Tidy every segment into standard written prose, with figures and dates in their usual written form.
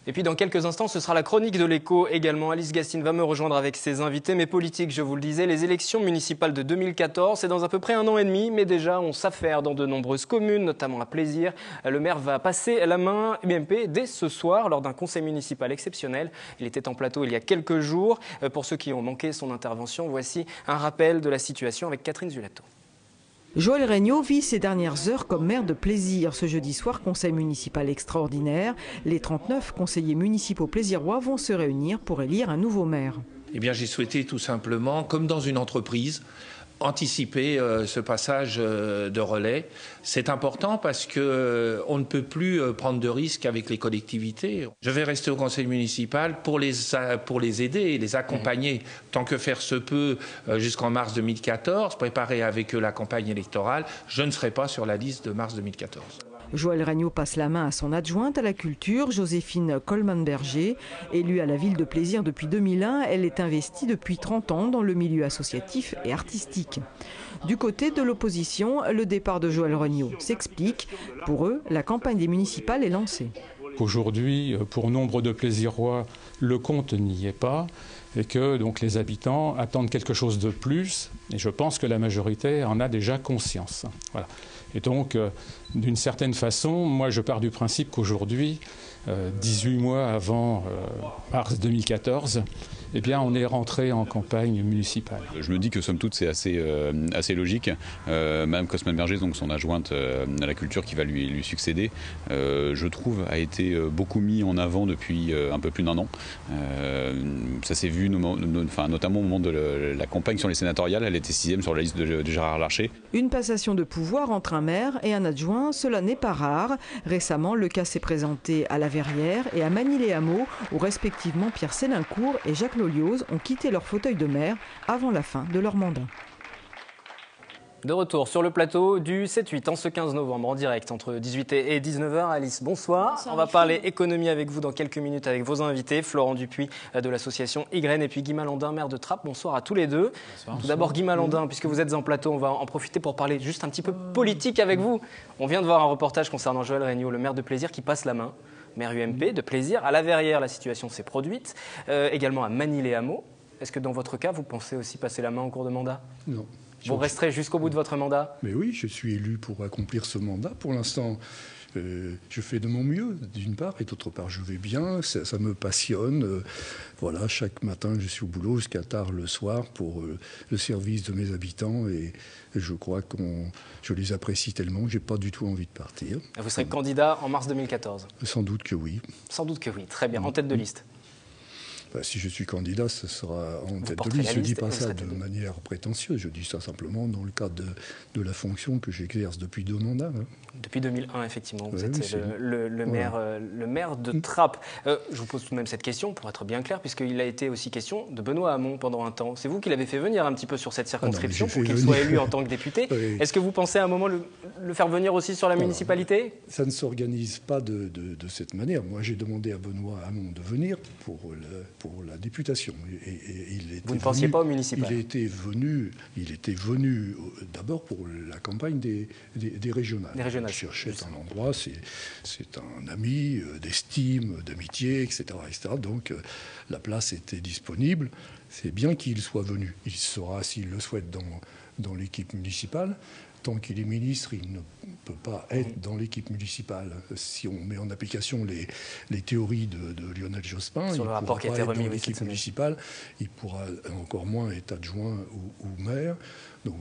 Et puis dans quelques instants, ce sera la chronique de l'écho également. Alice Gastine va me rejoindre avec ses invités. Mais politique, je vous le disais, les élections municipales de 2014, c'est dans à peu près 1 an et demi. Mais déjà, on s'affaire dans de nombreuses communes, notamment à Plaisir. Le maire va passer la main UMP dès ce soir lors d'un conseil municipal exceptionnel. Il était en plateau il y a quelques jours. Pour ceux qui ont manqué son intervention, voici un rappel de la situation avec Catherine Zulato. Joël Regnault vit ses dernières heures comme maire de Plaisir. Ce jeudi soir, conseil municipal extraordinaire. Les 39 conseillers municipaux plaisirois vont se réunir pour élire un nouveau maire. Eh bien, j'ai souhaité tout simplement, comme dans une entreprise, anticiper ce passage de relais. C'est important parce qu'on ne peut plus prendre de risques avec les collectivités. Je vais rester au conseil municipal pour les aider et les accompagner tant que faire se peut jusqu'en mars 2014, préparer avec eux la campagne électorale. Je ne serai pas sur la liste de mars 2014. Joël Regnault passe la main à son adjointe à la culture, Joséphine Coleman-Berger. Élue à la ville de Plaisir depuis 2001, elle est investie depuis 30 ans dans le milieu associatif et artistique. Du côté de l'opposition, le départ de Joël Regnault s'explique. Pour eux, la campagne des municipales est lancée. Aujourd'hui, pour nombre de Plaisirois, le compte n'y est pas et que donc les habitants attendent quelque chose de plus. Et je pense que la majorité en a déjà conscience. Voilà. Et donc, d'une certaine façon, moi je pars du principe qu'aujourd'hui, 18 mois avant mars 2014, eh bien, on est rentré en campagne municipale. Je me dis que somme toute c'est assez logique. Madame Coleman-Berger, donc son adjointe à la culture qui va lui succéder, je trouve a été beaucoup mis en avant depuis un peu plus d'1 an. Ça s'est vu notamment au moment de la campagne sur les sénatoriales. Elle était 6e sur la liste de Gérard Larcher. Une passation de pouvoir entre un maire et un adjoint, cela n'est pas rare. Récemment, le cas s'est présenté à La Verrière et à Magny-les-Hameaux, où respectivement Pierre Sélincourt et Jacques Lolioz ont quitté leur fauteuil de maire avant la fin de leur mandat. De retour sur le plateau du 7-8 en ce 15 novembre en direct entre 18h et 19h. Alice, bonsoir. On va parler économie avec vous dans quelques minutes avec vos invités. Florent Dupuis de l'association YGREN et puis Guy Malandin, maire de Trappes. Bonsoir à tous les deux. Bonsoir. Tout d'abord Guy Malandin, puisque vous êtes en plateau, on va en profiter pour parler juste un petit peu politique avec vous. On vient de voir un reportage concernant Joël Regnault, le maire de Plaisir qui passe la main. Maire UMP de Plaisir. À La Verrière, la situation s'est produite. Également à Magny-les-Hameaux. Est-ce que dans votre cas, vous pensez aussi passer la main en cours de mandat ? Non. Vous resterez jusqu'au bout de votre mandat ? Mais oui, je suis élu pour accomplir ce mandat. Pour l'instant, je fais de mon mieux, d'une part, et d'autre part, je vais bien, ça me passionne. Voilà, chaque matin, je suis au boulot jusqu'à tard le soir pour le service de mes habitants et je crois que je les apprécie tellement que je n'ai pas du tout envie de partir. Vous serez candidat en mars 2014 ? Sans doute que oui. Sans doute que oui, très bien. En tête de liste ? Si je suis candidat, ce sera en tête de liste. Je ne dis pas ça de manière prétentieuse, je dis ça simplement dans le cadre de la fonction que j'exerce depuis 2 mandats. Hein. Depuis 2001, effectivement, vous êtes le maire de Trappes. Je vous pose tout de même cette question pour être bien clair, puisqu'il a été aussi question de Benoît Hamon pendant un temps. C'est vous qui l'avez fait venir un petit peu sur cette circonscription pour qu'il soit élu en tant que député. Oui. Est-ce que vous pensez à un moment le faire venir aussi sur la municipalité ? Ça ne s'organise pas de cette manière. Moi, j'ai demandé à Benoît Hamon de venir pour la députation. Vous ne pensiez pas au municipal ? Il était venu d'abord pour la campagne des régionales. Il cherchait un endroit, c'est un ami d'estime, d'amitié, etc., etc. Donc la place était disponible. C'est bien qu'il soit venu. Il sera, s'il le souhaite, dans l'équipe municipale. Tant qu'il est ministre, il ne peut pas être dans l'équipe municipale. Si on met en application les théories de Lionel Jospin, sur le rapport qui a été remis dans l'équipe municipale, il pourra encore moins être adjoint ou maire. Donc,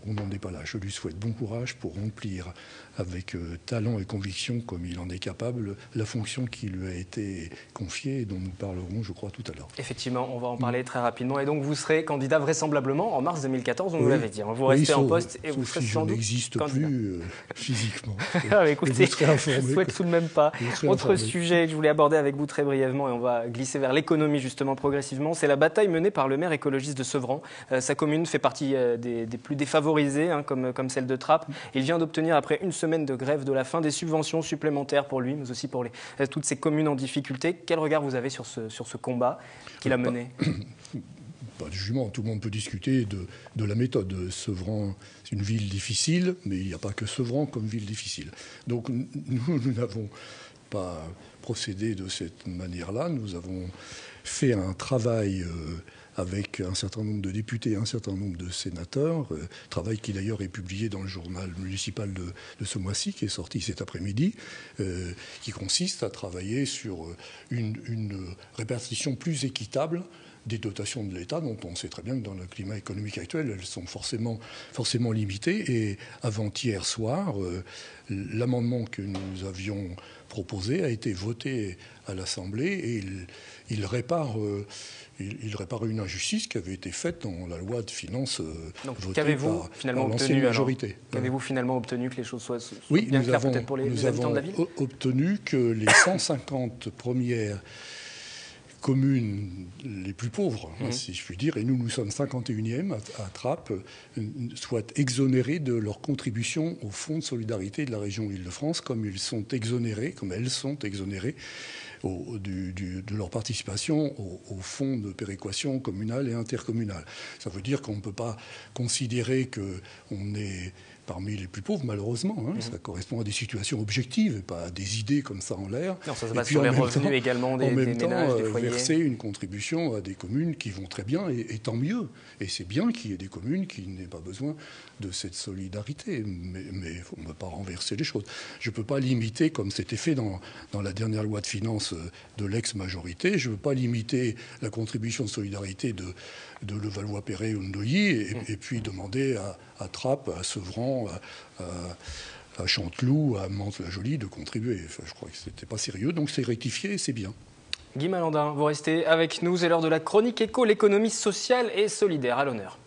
on n'en est pas là. Je lui souhaite bon courage pour remplir avec talent et conviction, comme il en est capable, la fonction qui lui a été confiée et dont nous parlerons, je crois, tout à l'heure. Effectivement, on va en parler très rapidement. Et donc, vous serez candidat vraisemblablement en mars 2014, on nous l'avait dit. Vous restez en poste et vous serez sans doute je n'existe plus physiquement. Écoutez, je ne souhaite tout de même pas. Autre sujet que je voulais aborder avec vous très brièvement, et on va glisser vers l'économie justement progressivement, c'est la bataille menée par le maire écologiste de Sevran. Sa commune fait partie des plus défavorisées, comme celle de Trappes. Il vient d'obtenir, après une semaine de grève de la faim, des subventions supplémentaires pour lui, mais aussi pour toutes ces communes en difficulté. Quel regard vous avez sur ce combat qu'il a mené ? Pas de jugement, tout le monde peut discuter de la méthode. Sevran, c'est une ville difficile, mais il n'y a pas que Sevran comme ville difficile. Donc nous n'avons pas procédé de cette manière-là. Nous avons fait un travail avec un certain nombre de députés et un certain nombre de sénateurs, travail qui d'ailleurs est publié dans le journal municipal de ce mois-ci, qui est sorti cet après-midi, qui consiste à travailler sur une répartition plus équitable des dotations de l'État, dont on sait très bien que dans le climat économique actuel, elles sont forcément limitées. Et avant-hier soir, l'amendement que nous avions proposé a été voté à l'Assemblée et il répare une injustice qui avait été faite dans la loi de finances votée par l'ancienne majorité. Qu'avez-vous finalement obtenu, que les choses soient bien claires peut-être pour les habitants de la ville ? Nous avons obtenu que les 150 premières communes les plus pauvres, si je puis dire, et nous sommes 51e à Trappes, soient exonérées de leur contribution au Fonds de solidarité de la région Île-de-France, comme elles sont exonérées de leur participation au fonds de péréquation communale et intercommunale. Ça veut dire qu'on ne peut pas considérer qu'on est parmi les plus pauvres, malheureusement. Ça correspond à des situations objectives et pas à des idées comme ça en l'air. Non, ça se base sur les revenus également des ménages, des foyers. Verser une contribution à des communes qui vont très bien, et tant mieux. Et c'est bien qu'il y ait des communes qui n'aient pas besoin de cette solidarité. Mais on ne peut pas renverser les choses. Je ne peux pas limiter, comme c'était fait dans la dernière loi de finances de l'ex-majorité, je ne peux pas limiter la contribution de solidarité de Levallois-Perret ou de Neuilly et puis demander à Trappes, à Sevran, à Chanteloup, à Mantes-la-Jolie de contribuer. Enfin, je crois que ce n'était pas sérieux, donc c'est rectifié et c'est bien. Guy Malandin, vous restez avec nous, c'est l'heure de la chronique éco, l'économie sociale et solidaire à l'honneur.